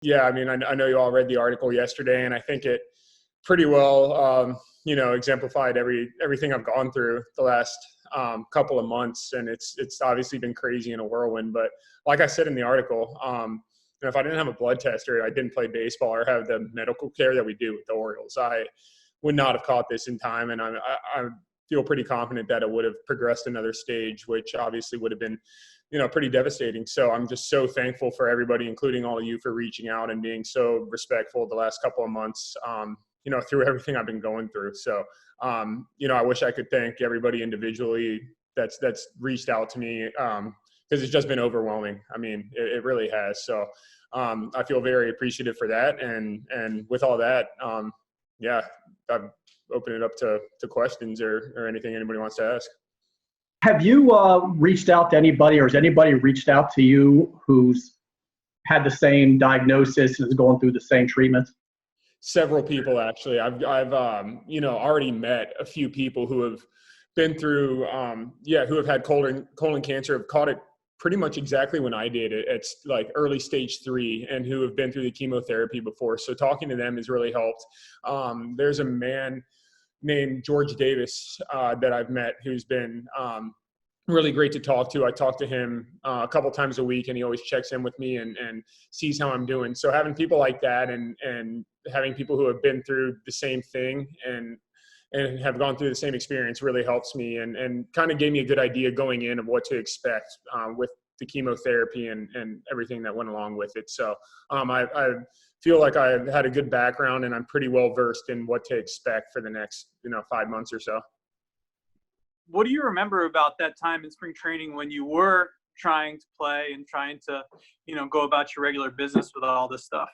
Yeah, I mean, I know you all read the article yesterday, and I think it pretty well, exemplified everything I've gone through the last couple of months, and it's obviously been crazy in a whirlwind. But like I said in the article, if I didn't have a blood test or I didn't play baseball or have the medical care that we do with the Orioles, I would not have caught this in time, and I feel pretty confident that it would have progressed another stage, which obviously would have been pretty devastating. So I'm just so thankful for everybody, including all of you, for reaching out and being so respectful the last couple of months, through everything I've been going through. So, I wish I could thank everybody individually that's reached out to me, because it's just been overwhelming. I mean, it really has. So I feel very appreciative for that. And with all that, I've opened it up to questions or anything anybody wants to ask. Have you reached out to anybody, or has anybody reached out to you who's had the same diagnosis and is going through the same treatments? Several people, actually. I've already met a few people who have been through, who have had colon cancer, have caught it pretty much exactly when I did it. It's like early stage 3, and who have been through the chemotherapy before. So talking to them has really helped. There's a man named George Davis that I've met who's been really great to talk to. I talk to him a couple times a week, and he always checks in with me and sees how I'm doing. So having people like that and having people who have been through the same thing and have gone through the same experience really helps me and kind of gave me a good idea going in of what to expect with the chemotherapy and everything that went along with it. So I feel like I've had a good background, and I'm pretty well versed in what to expect for the next 5 months or so. What do you remember about that time in spring training when you were trying to play and trying to, go about your regular business with all this stuff?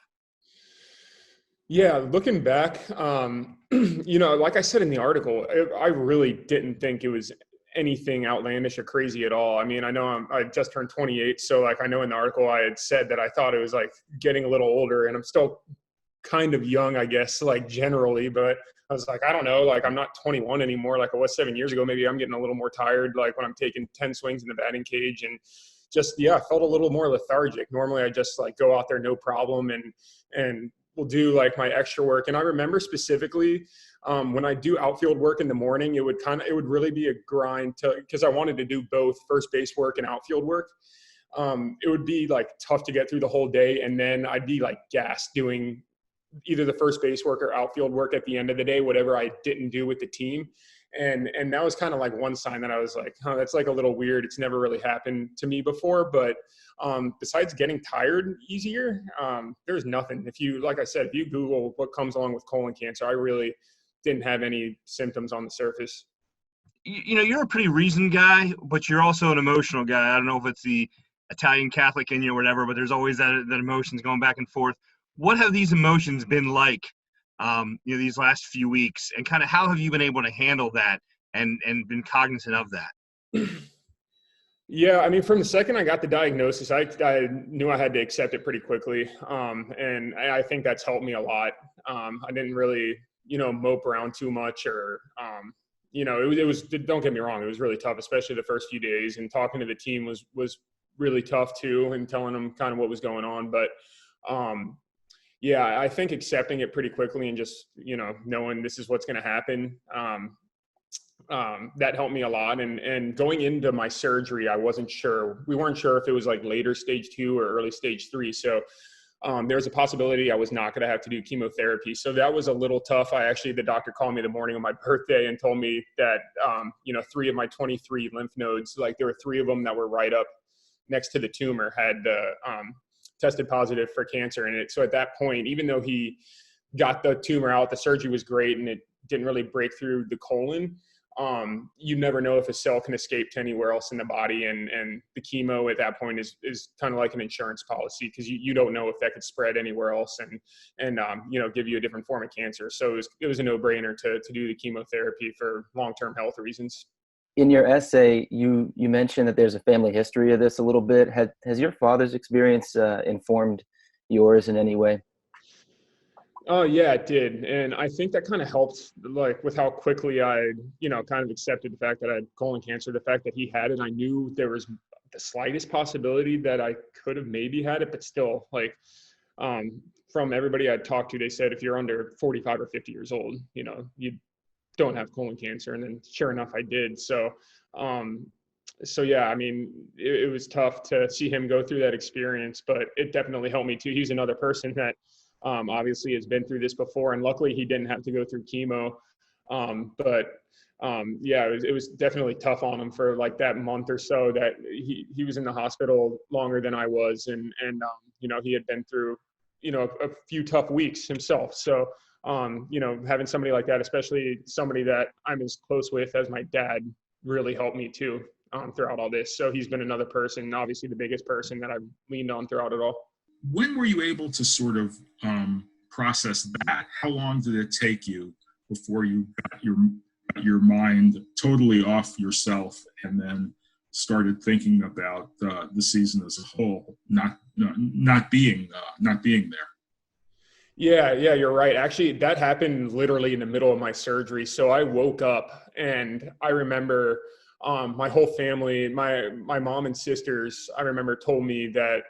Yeah, looking back, like I said in the article, I really didn't think it was anything outlandish or crazy at all. I mean, I know I just turned 28, so I know in the article I had said that I thought it was getting a little older, and I'm still kind of young, I guess, generally, but I was I don't know, I'm not 21 anymore like I was 7 years ago. Maybe I'm getting a little more tired, when I'm taking 10 swings in the batting cage, and just, I felt a little more lethargic. Normally I just go out there, no problem, and will do my extra work. And I remember specifically when I do outfield work in the morning, it would really be a grind because I wanted to do both first base work and outfield work. It would be tough to get through the whole day. And then I'd be gassed doing either the first base work or outfield work at the end of the day, whatever I didn't do with the team. And that was kind of one sign that I was that's a little weird. It's never really happened to me before, but besides getting tired easier, there's nothing. If you, like I said, if you Google what comes along with colon cancer, I really didn't have any symptoms on the surface. You're a pretty reasoned guy, but you're also an emotional guy. I don't know if it's the Italian Catholic in you or whatever, but there's always that emotions going back and forth. What have these emotions been like, these last few weeks, and kind of how have you been able to handle that and been cognizant of that? Yeah, I mean, from the second I got the diagnosis, I knew I had to accept it pretty quickly, and I think that's helped me a lot. I didn't really, mope around too much, or it was. Don't get me wrong, it was really tough, especially the first few days, and talking to the team was really tough too, and telling them kind of what was going on, but. Yeah, I think accepting it pretty quickly and just, knowing this is what's going to happen, that helped me a lot. And going into my surgery, I wasn't sure. We weren't sure if it was later stage 2 or early stage 3. So there was a possibility I was not going to have to do chemotherapy. So that was a little tough. The doctor called me the morning of my birthday and told me that, 3 of my 23 lymph nodes, there were 3 of them that were right up next to the tumor, had tested positive for cancer in it. So at that point, even though he got the tumor out, the surgery was great and it didn't really break through the colon. You never know if a cell can escape to anywhere else in the body. And the chemo at that point is kind of like an insurance policy, because you don't know if that could spread anywhere else and give you a different form of cancer. So it was a no-brainer to do the chemotherapy for long-term health reasons. In your essay, you mentioned that there's a family history of this a little bit. Has your father's experience informed yours in any way? Oh, yeah, it did. And I think that kind of helped, with how quickly I, kind of accepted the fact that I had colon cancer, the fact that he had it. I knew there was the slightest possibility that I could have maybe had it, but still, from everybody I talked to, they said if you're under 45 or 50 years old, you don't have colon cancer. And then sure enough, I did. So yeah, I mean, it was tough to see him go through that experience, but it definitely helped me too. He's another person that obviously has been through this before, and luckily he didn't have to go through chemo. Yeah, it was definitely tough on him for like that month or so that he was in the hospital longer than I was, and he had been through a few tough weeks himself. So having somebody like that, especially somebody that I'm as close with as my dad, really helped me too throughout all this. So he's been another person, obviously the biggest person that I've leaned on throughout it all. When were you able to sort of process that? How long did it take you before you got your mind totally off yourself and then started thinking about the season as a whole, not being there? Yeah, you're right. Actually, that happened literally in the middle of my surgery. So I woke up and I remember my whole family, my mom and sisters, I remember told me that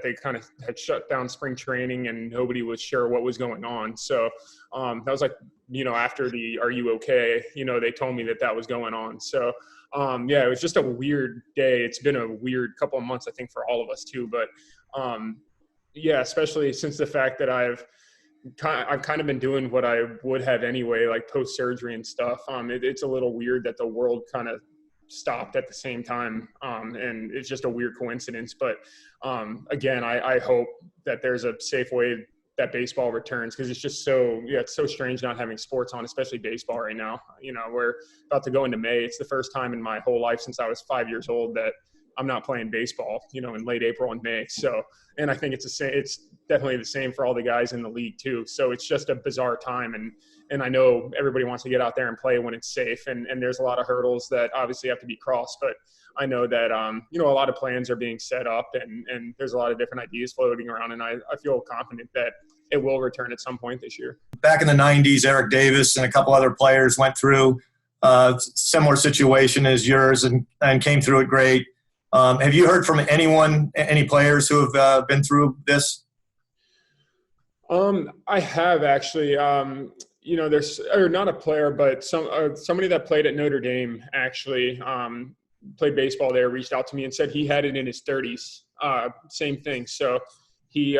they kind of had shut down spring training and nobody was sure what was going on. So that was like, after the "Are you okay?" They told me that was going on. So yeah, it was just a weird day. It's been a weird couple of months, I think, for all of us too. But yeah, especially since the fact that I've kind of been doing what I would have anyway, like post surgery and stuff. It's a little weird that the world kind of stopped at the same time, and it's just a weird coincidence. But again, I hope that there's a safe way that baseball returns, because it's just it's so strange not having sports on, especially baseball right now. We're about to go into May. It's the first time in my whole life since I was 5 years old that I'm not playing baseball, in late April and May. So, and I think it's definitely the same for all the guys in the league too. So it's just a bizarre time. And I know everybody wants to get out there and play when it's safe. And there's a lot of hurdles that obviously have to be crossed, but I know that, a lot of plans are being set up and there's a lot of different ideas floating around. And I feel confident that it will return at some point this year. Back in the 90s, Eric Davis and a couple other players went through a similar situation as yours and came through it great. Have you heard from any players who have been through this? I have actually. There's not a player, but somebody that played at Notre Dame actually played baseball there, reached out to me and said he had it in his 30s. Same thing. So he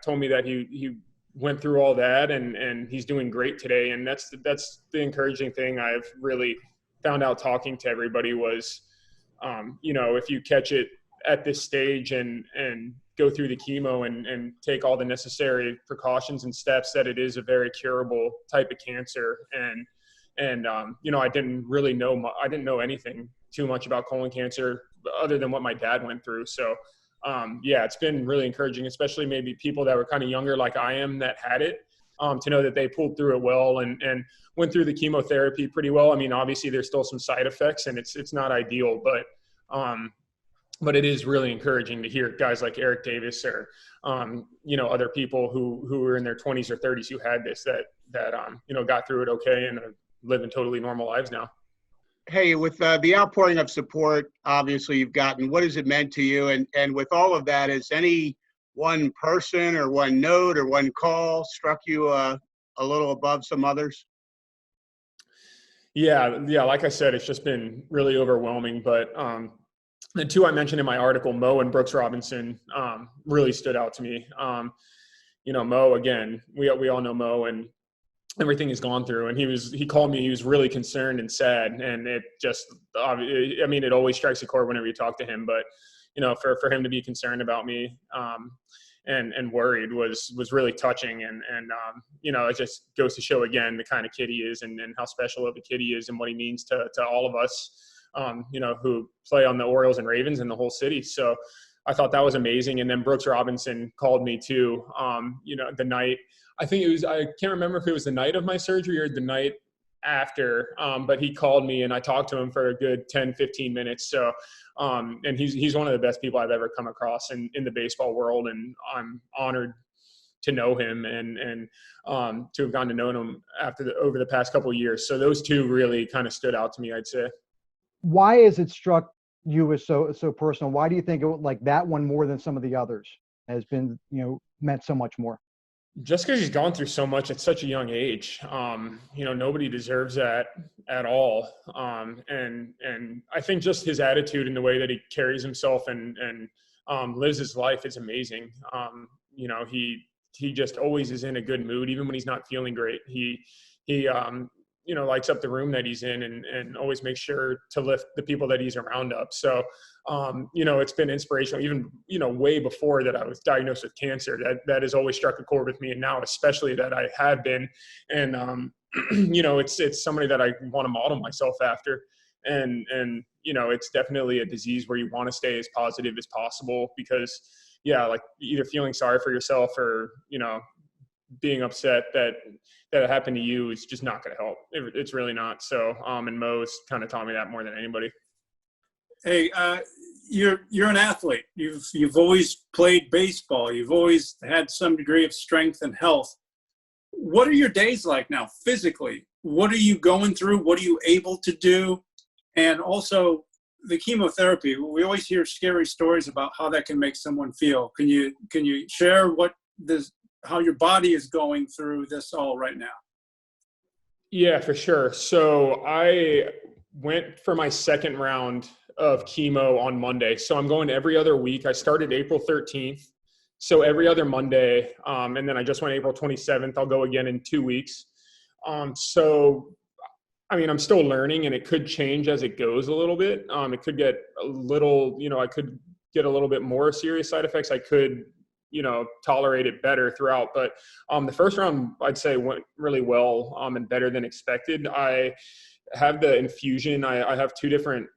told me that he went through all that and he's doing great today. And that's the encouraging thing I've really found out talking to everybody was, if you catch it at this stage and go through the chemo and take all the necessary precautions and steps, that it is a very curable type of cancer. And I didn't really know, I didn't know anything too much about colon cancer other than what my dad went through. So it's been really encouraging, especially maybe people that were kind of younger like I am that had it, to know that they pulled through it well and went through the chemotherapy pretty well. I mean, obviously there's still some side effects and it's not ideal, but it is really encouraging to hear guys like Eric Davis or, other people who were in their 20s or 30s who had this that got through it okay and are living totally normal lives now. Hey, with the outpouring of support, obviously you've gotten, what has it meant to you? And with all of that, has any one person or one note or one call struck you a little above some others? Yeah. Like I said, it's just been really overwhelming, but the two I mentioned in my article, Mo and Brooks Robinson, really stood out to me. Mo, again, we all know Mo and everything he's gone through. And he called me, he was really concerned and sad. And it just, it always strikes a chord whenever you talk to him. But, for him to be concerned about me and worried was really touching. And it just goes to show again the kind of kid he is and how special of a kid he is and what he means to all of us. Who play on the Orioles and Ravens and the whole city. So I thought that was amazing. And then Brooks Robinson called me too, the night, I can't remember if it was the night of my surgery or the night after, but he called me and I talked to him for a good 10, 15 minutes. So, and he's one of the best people I've ever come across in the baseball world. And I'm honored to know him and to have gotten to know him over the past couple of years. So those two really kind of stood out to me, I'd say. Why is it struck you as so personal? Why do you think it like that one more than some of the others? has been, meant so much more? Just because he's gone through so much at such a young age. Nobody deserves that at all. And I think just his attitude and the way that he carries himself and lives his life is amazing. He just always is in a good mood, even when he's not feeling great. He lights up the room that he's in and always makes sure to lift the people that he's around up. So, it's been inspirational, even, way before that I was diagnosed with cancer. That has always struck a chord with me. And now, especially that I have been, and, it's somebody that I want to model myself after. And, it's definitely a disease where you want to stay as positive as possible because, like either feeling sorry for yourself or, being upset that it happened to you is just not going to help. It's really not. So, and Mo's kind of taught me that more than anybody. Hey, you're an athlete. You've always played baseball. You've always had some degree of strength and health. What are your days like now physically? What are you going through? What are you able to do? And also the chemotherapy. We always hear scary stories about how that can make someone feel. Can you share how your body is going through this all right now? Yeah, for sure. So I went for my second round of chemo on Monday. So I'm going every other week. I started April 13th. So every other Monday. And then I just went April 27th. I'll go again in 2 weeks. I'm still learning and it could change as it goes a little bit. It could get a little, I could get a little bit more serious side effects. I could, tolerate it better throughout. But the first round, I'd say, went really well and better than expected. I have the infusion. I have two different,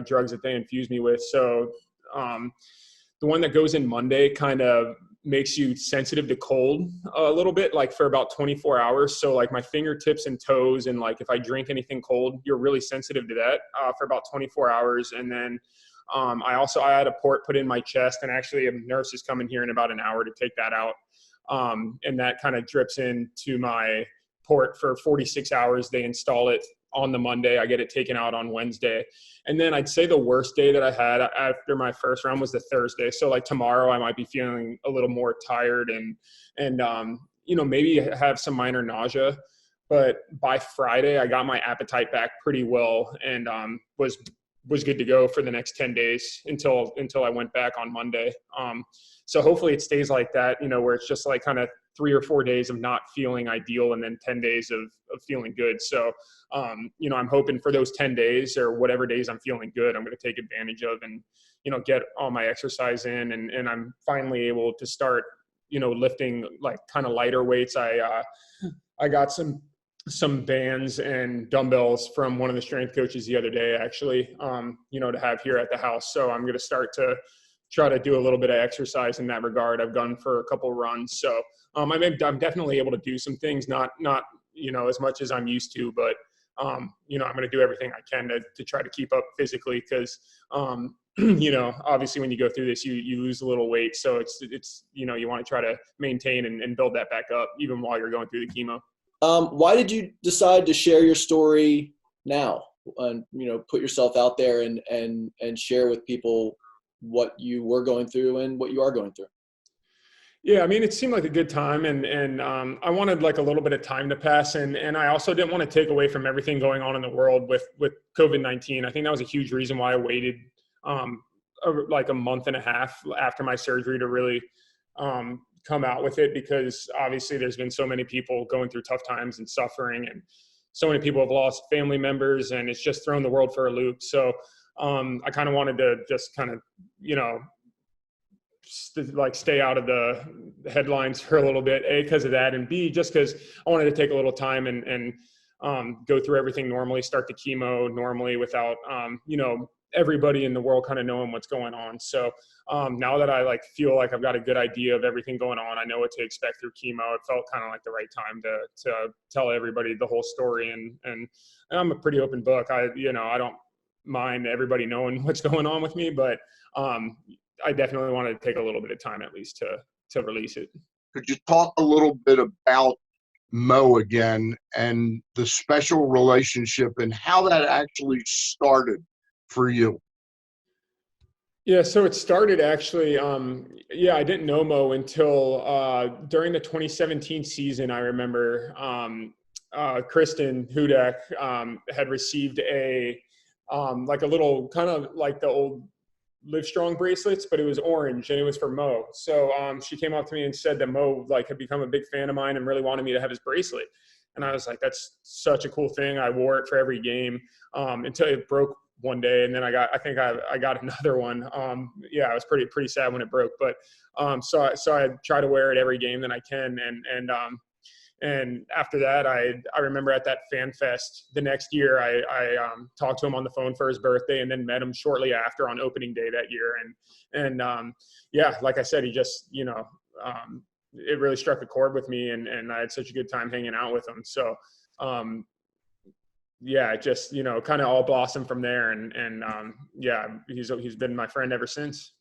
drugs that they infuse me with. So the one that goes in Monday kind of makes you sensitive to cold a little bit, like for about 24 hours. So like my fingertips and toes, and like if I drink anything cold, you're really sensitive to that for about 24 hours. And then I had a port put in my chest, and actually a nurse is coming here in about an hour to take that out. And that kind of drips into my port for 46 hours. They install it on the Monday. I get it taken out on Wednesday. And then I'd say the worst day that I had after my first round was the Thursday. So like tomorrow I might be feeling a little more tired and maybe have some minor nausea. But by Friday, I got my appetite back pretty well and was good to go for the next 10 days until I went back on Monday. So hopefully it stays like that, where it's just like kind of 3 or 4 days of not feeling ideal and then 10 days of feeling good. So, I'm hoping for those 10 days or whatever days I'm feeling good, I'm going to take advantage of and, get all my exercise in and I'm finally able to start, lifting like kind of lighter weights. I got some bands and dumbbells from one of the strength coaches the other day, actually, to have here at the house. So I'm going to start to try to do a little bit of exercise in that regard. I've gone for a couple runs. So I'm definitely able to do some things, not as much as I'm used to, but, I'm going to do everything I can to try to keep up physically because, obviously when you go through this, you lose a little weight. So it's you want to try to maintain and build that back up even while you're going through the chemo. Why did you decide to share your story now and, put yourself out there and share with people what you were going through and what you are going through? Yeah, it seemed like a good time and I wanted like a little bit of time to pass and I also didn't want to take away from everything going on in the world with COVID-19. I think that was a huge reason why I waited like a month and a half after my surgery to really come out with it, because obviously there's been so many people going through tough times and suffering, and so many people have lost family members, and it's just thrown the world for a loop. So I kind of wanted to just kind of, stay out of the headlines for a little bit, A, because of that, and B, just because I wanted to take a little time and go through everything normally, start the chemo normally without, everybody in the world kind of knowing what's going on. So now that I feel like I've got a good idea of everything going on, I know what to expect through chemo. It felt kind of like the right time to tell everybody the whole story. And I'm a pretty open book. I don't mind everybody knowing what's going on with me, but I definitely wanted to take a little bit of time at least to release it. Could you talk a little bit about Mo again and the special relationship and how that actually started for you? Yeah, so it started actually. I didn't know Mo until during the 2017 season. I remember Kristen Hudak had received a like a little kind of like the old Live Strong bracelets, but it was orange and it was for Mo. So she came up to me and said that Mo like had become a big fan of mine and really wanted me to have his bracelet. And I was like, that's such a cool thing. I wore it for every game until it broke one day, and then I got another one. I was pretty sad when it broke, but so I try to wear it every game that I can, and after that, I remember at that fan fest the next year, I talked to him on the phone for his birthday, and then met him shortly after on opening day that year, like I said, he just it really struck a chord with me, and I had such a good time hanging out with him. So it just kind of all blossomed from there, he's been my friend ever since.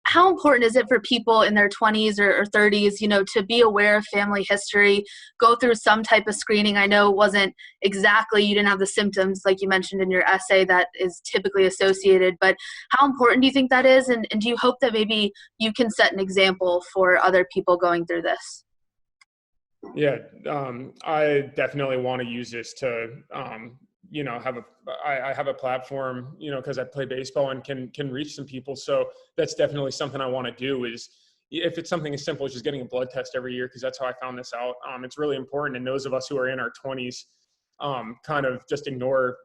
How important is it for people in their 20s or 30s, to be aware of family history, go through some type of screening? I know it wasn't exactly, you didn't have the symptoms like you mentioned in your essay that is typically associated, but how important do you think that is? And do you hope that maybe you can set an example for other people going through this? Yeah, I definitely want to use this to, I have a platform, because I play baseball and can reach some people. So that's definitely something I want to do, is if it's something as simple as just getting a blood test every year, because that's how I found this out. It's really important. And those of us who are in our 20s kind of just ignore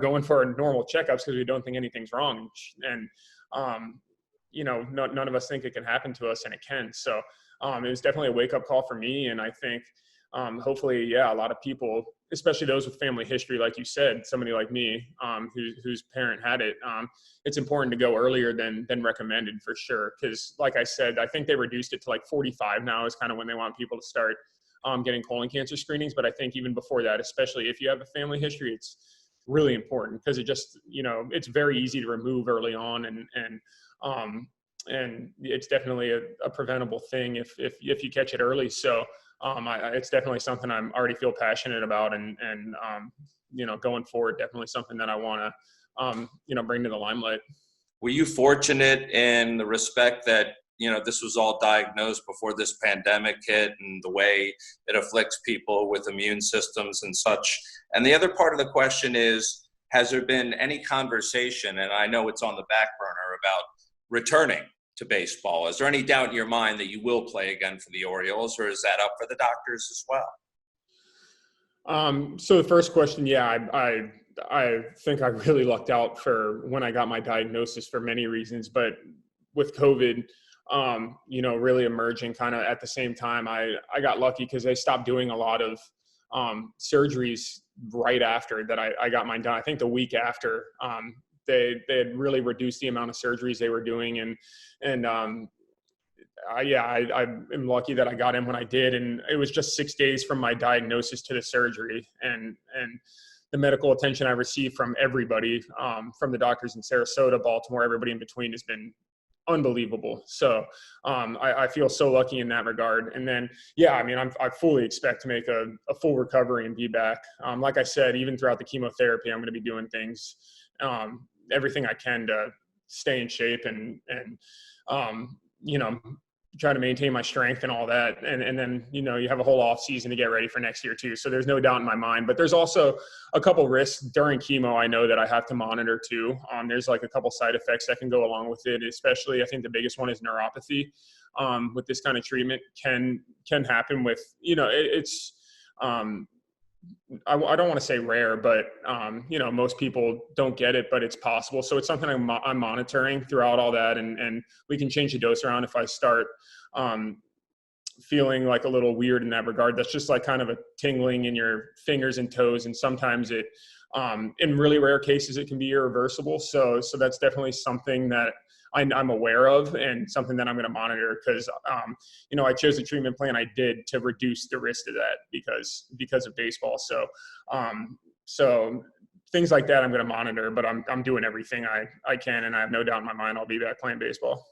going for our normal checkups because we don't think anything's wrong. And, none of us think it can happen to us, and it can. So it was definitely a wake-up call for me. And I think hopefully, a lot of people, especially those with family history, like you said, somebody like me whose parent had it, it's important to go earlier than recommended for sure. Because like I said, I think they reduced it to like 45 now is kind of when they want people to start getting colon cancer screenings. But I think even before that, especially if you have a family history, it's really important because it just, it's very easy to remove early on, and it's definitely a preventable thing if you catch it early. So it's definitely something I'm already feel passionate about, and going forward, definitely something that I want to bring to the limelight. Were you fortunate in the respect that this was all diagnosed before this pandemic hit, and the way it afflicts people with immune systems and such? And the other part of the question is, has there been any conversation, and I know it's on the back burner, about returning to baseball? Is there any doubt in your mind that you will play again for the Orioles, or is that up for the doctors as well? So the first question, I think I really lucked out for when I got my diagnosis for many reasons, but with COVID, really emerging kind of at the same time, I got lucky because they stopped doing a lot of surgeries right after that I got mine done. I think the week after, they had really reduced the amount of surgeries they were doing, and I am lucky that I got in when I did, and it was just 6 days from my diagnosis to the surgery, and the medical attention I received from everybody, from the doctors in Sarasota, Baltimore, everybody in between, has been unbelievable. So I feel so lucky in that regard. And then, I fully expect to make a full recovery and be back. Like I said, even throughout the chemotherapy, I'm going to be doing things, everything I can to stay in shape and try to maintain my strength and all that. And then, you have a whole off season to get ready for next year too. So there's no doubt in my mind, but there's also a couple risks during chemo. I know that I have to monitor too. There's like a couple side effects that can go along with it, especially I think the biggest one is neuropathy. With this kind of treatment can happen with, it's, I don't want to say rare, but most people don't get it, but it's possible. So it's something I'm monitoring throughout all that, and we can change the dose around if I start feeling like a little weird in that regard. That's just like kind of a tingling in your fingers and toes, and sometimes it, in really rare cases, it can be irreversible. So that's definitely something that I'm aware of, and something that I'm going to monitor, because, I chose the treatment plan I did to reduce the risk of that because of baseball. So, so things like that I'm going to monitor, but I'm doing everything I can, and I have no doubt in my mind I'll be back playing baseball.